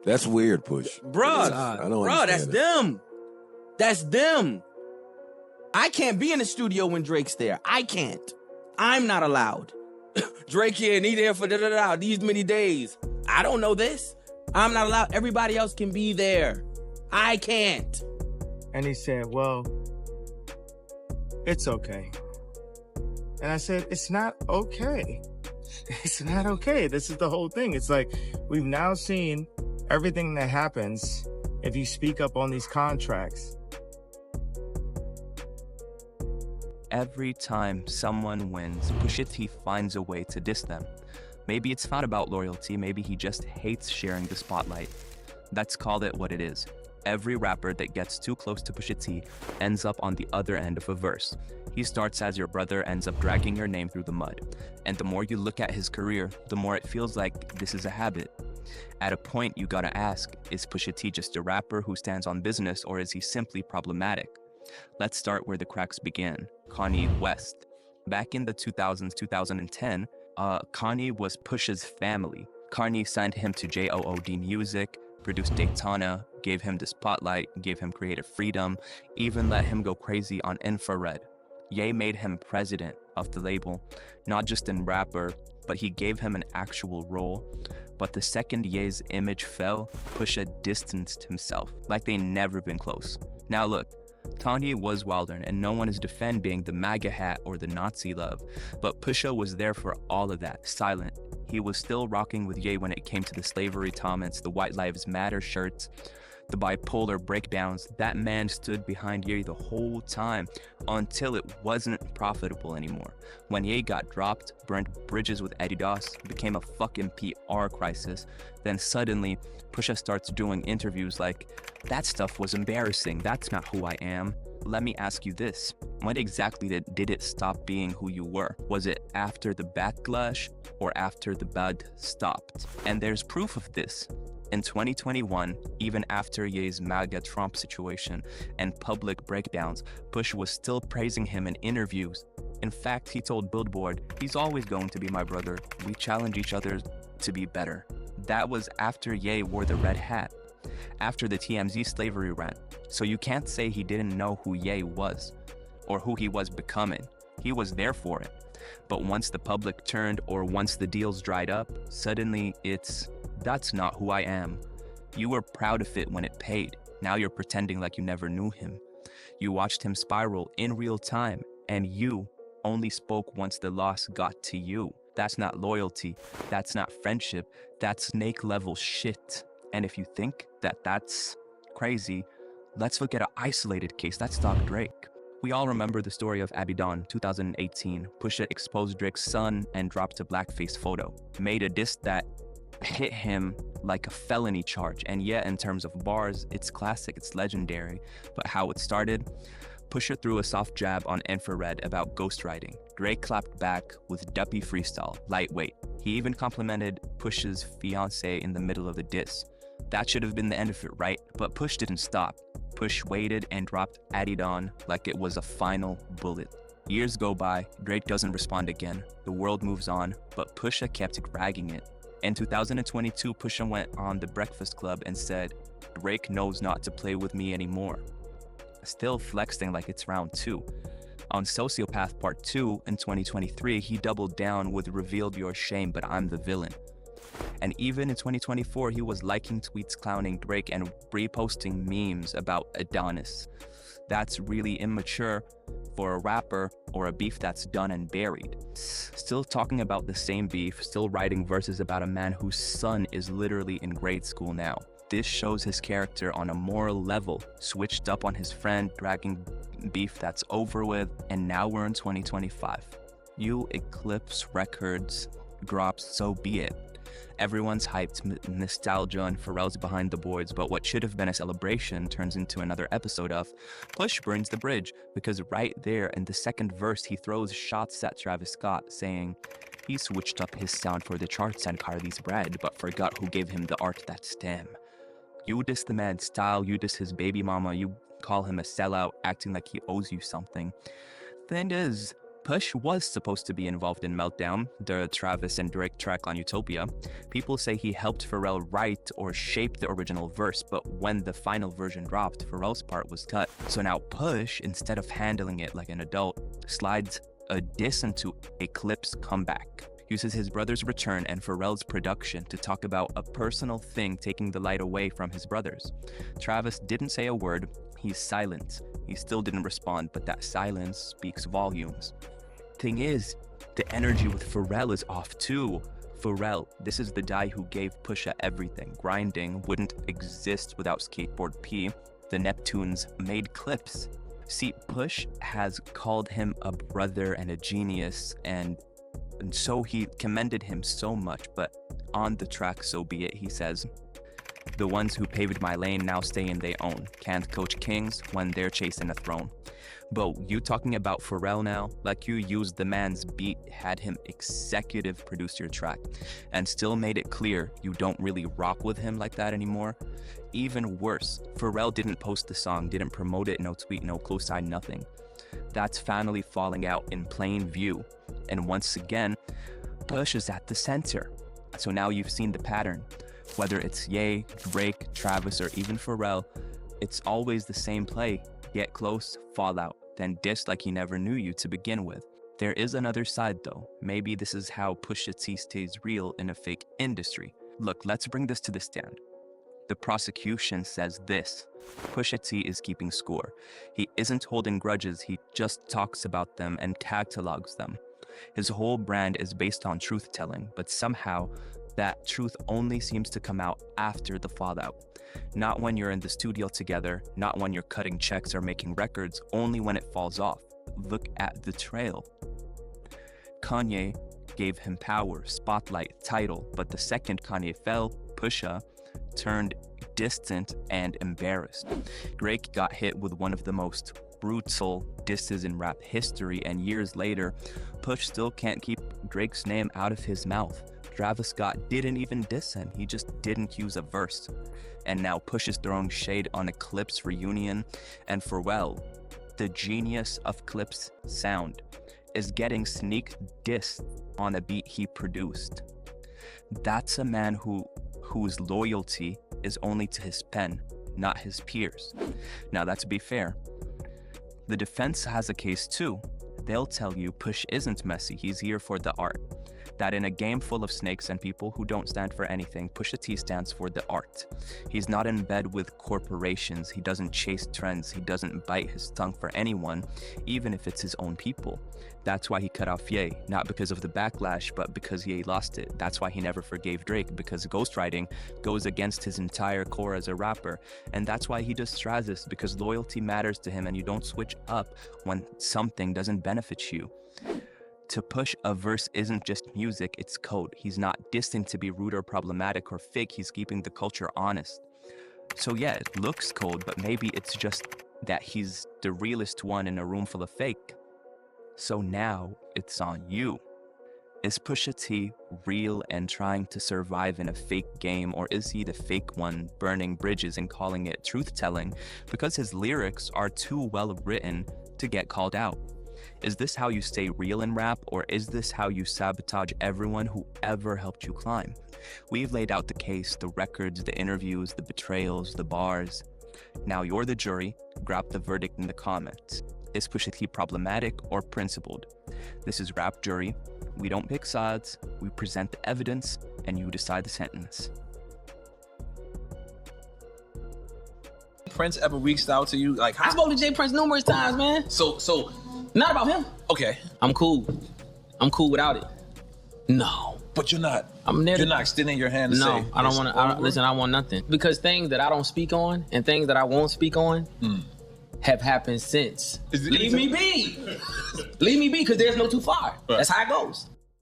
That's weird, Push. Bruh, I don't understand that's it. them. That's them. I can't be in the studio when Drake's there. I can't. I'm not allowed. Drake here and he there for these many days. I don't know this. I'm not allowed. Everybody else can be there. I can't. And he said, well, it's okay. And I said, it's not okay. It's not okay. This is the whole thing. It's like, we've now seen everything that happens if you speak up on these contracts. Every time someone wins, Pusha T finds a way to diss them. Maybe it's not about loyalty, maybe he just hates sharing the spotlight. Let's call it what it is. Every rapper that gets too close to Pusha T ends up on the other end of a verse. He starts as your brother, ends up dragging your name through the mud. And the more you look at his career, the more it feels like this is a habit. At a point, you gotta ask, is Pusha T just a rapper who stands on business, or is he simply problematic? Let's start where the cracks began. Kanye West. Back in the 2000s, 2010, Kanye was Pusha's family. Kanye signed him to JOOD Music, produced Daytona, gave him the spotlight, gave him creative freedom, even let him go crazy on Infrared. Ye made him president of the label, not just in rapper, but he gave him an actual role. But the second Ye's image fell, Pusha distanced himself, like they never been close. Now look, Kanye was wilder, and no one is defending the MAGA hat or the Nazi love, but Pusha was there for all of that, silent. He was still rocking with Ye when it came to the slavery comments, the White Lives Matter shirts, the bipolar breakdowns. That man stood behind Ye the whole time until it wasn't profitable anymore. When Ye got dropped, burned bridges with Adidas, became a fucking PR crisis, then suddenly Pusha starts doing interviews like, that stuff was embarrassing, that's not who I am. Let me ask you this, when exactly did it stop being who you were? Was it after the backlash or after the bud stopped? And there's proof of this. In 2021, even after Ye's MAGA Trump situation and public breakdowns, Push was still praising him in interviews. In fact, he told Billboard, he's always going to be my brother. We challenge each other to be better. That was after Ye wore the red hat, after the TMZ slavery rant. So you can't say he didn't know who Ye was, or who he was becoming. He was there for it. But once the public turned, or once the deals dried up, suddenly that's not who I am. You were proud of it when it paid. Now you're pretending like you never knew him. You watched him spiral in real time, and you only spoke once the loss got to you. That's not loyalty. That's not friendship. That's snake level shit. And if you think that that's crazy, let's look at an isolated case. Let's talk Drake. We all remember the story of Abidon, 2018. Pusha exposed Drake's son and dropped a blackface photo. Made a diss that hit him like a felony charge. And yet, in terms of bars, it's classic, it's legendary. But how it started? Pusha threw a soft jab on Infrared about ghostwriting. Drake clapped back with duppy freestyle, lightweight. He even complimented Pusha's fiancée in the middle of the diss. That should have been the end of it, right? But Push didn't stop. Push waited and dropped Adidon like it was a final bullet. Years go by, Drake doesn't respond again. The world moves on, but Pusha kept dragging it. In 2022, Pusha went on The Breakfast Club and said, Drake knows not to play with me anymore. Still flexing like it's round 2. On Sociopath Part 2 in 2023, he doubled down with Revealed Your Shame, but I'm the villain. And even in 2024, he was liking tweets clowning Drake and reposting memes about Adonis. That's really immature for a rapper or a beef that's done and buried. Still talking about the same beef, still writing verses about a man whose son is literally in grade school now. This shows his character on a moral level, switched up on his friend, dragging beef that's over with, and now we're in 2025. You eclipse records, drops, so be it. Everyone's hyped nostalgia and Pharrell's behind the boards, but what should have been a celebration turns into another episode of Push burns the bridge, because right there in the second verse he throws shots at Travis Scott, saying he switched up his sound for the charts and Carly's bread, but forgot who gave him the art that's them. You diss the man's style, you diss his baby mama, you call him a sellout, acting like he owes you something. Thing is, Push was supposed to be involved in Meltdown, the Travis and Drake track on Utopia. People say he helped Pharrell write or shape the original verse, but when the final version dropped, Pharrell's part was cut. So now Push, instead of handling it like an adult, slides a diss into a Clips comeback. Uses his brother's return and Pharrell's production to talk about a personal thing taking the light away from his brothers. Travis didn't say a word, he's silent. He still didn't respond, but that silence speaks volumes. Thing is, the energy with Pharrell is off too. Pharrell, this is the guy who gave Pusha everything. Grinding wouldn't exist without Skateboard P. The Neptunes made Clips. See, Push has called him a brother and a genius, and so he commended him so much, but on the track, So Be It, he says, "The ones who paved my lane now stay in their own. Can't coach kings when they're chasing a throne." But you talking about Pharrell now, like you used the man's beat, had him executive produce your track, and still made it clear you don't really rock with him like that anymore. Even worse, Pharrell didn't post the song, didn't promote it, no tweet, no cosign, nothing. That's finally falling out in plain view. And once again, Push is at the center. So now you've seen the pattern. Whether it's Ye, Drake, Travis, or even Pharrell, it's always the same play. Get close, fall out, then diss like he never knew you to begin with. There is another side though. Maybe this is how Pusha T stays real in a fake industry. Look, let's bring this to the stand. The prosecution says this: Pusha T is keeping score. He isn't holding grudges, he just talks about them and catalogs them. His whole brand is based on truth-telling, but somehow that truth only seems to come out after the fallout. Not when you're in the studio together, not when you're cutting checks or making records, only when it falls off. Look at the trail. Kanye gave him power, spotlight, title, but the second Kanye fell, Pusha turned distant and embarrassed. Drake got hit with one of the most brutal disses in rap history, and years later, Push still can't keep Drake's name out of his mouth. Travis Scott didn't even diss him, he just didn't use a verse. And now Push is throwing shade on a Clips reunion, and Pharrell, the genius of Clips sound, is getting sneak dissed on a beat he produced. That's a man whose loyalty is only to his pen, not his peers. Now, that's to be fair. The defense has a case too. They'll tell you Push isn't messy, he's here for the art. That in a game full of snakes and people who don't stand for anything, Pusha T stands for the art. He's not in bed with corporations, he doesn't chase trends, he doesn't bite his tongue for anyone, even if it's his own people. That's why he cut off Ye, not because of the backlash, but because Ye lost it. That's why he never forgave Drake, because ghostwriting goes against his entire core as a rapper. And that's why he does Travis, because loyalty matters to him and you don't switch up when something doesn't benefit you. To Push, a verse isn't just music, it's code. He's not destined to be rude or problematic or fake, he's keeping the culture honest. So yeah, it looks cold, but maybe it's just that he's the realest one in a room full of fake. So now, it's on you. Is Pusha T real and trying to survive in a fake game, or is he the fake one burning bridges and calling it truth-telling because his lyrics are too well written to get called out? Is this how you stay real in rap, or is this how you sabotage everyone who ever helped you climb? We've laid out the case, the records, the interviews, the betrayals, the bars. Now you're the jury, grab the verdict in the comments. Is Pusha T problematic or principled? This is Rap Jury. We don't pick sides, we present the evidence, and you decide the sentence. Prince ever reached out to you? Like, I spoke to Jay Prince numerous times, man. So Not about him. okay, I'm cool. I'm cool without it. No. but you're not. You're not extending your hand to say. No, I don't want to. Listen, I want nothing, because things that I don't speak on and things that I won't speak on have happened since. Leave me be. Leave me be, because there's no too far. Right. That's how it goes.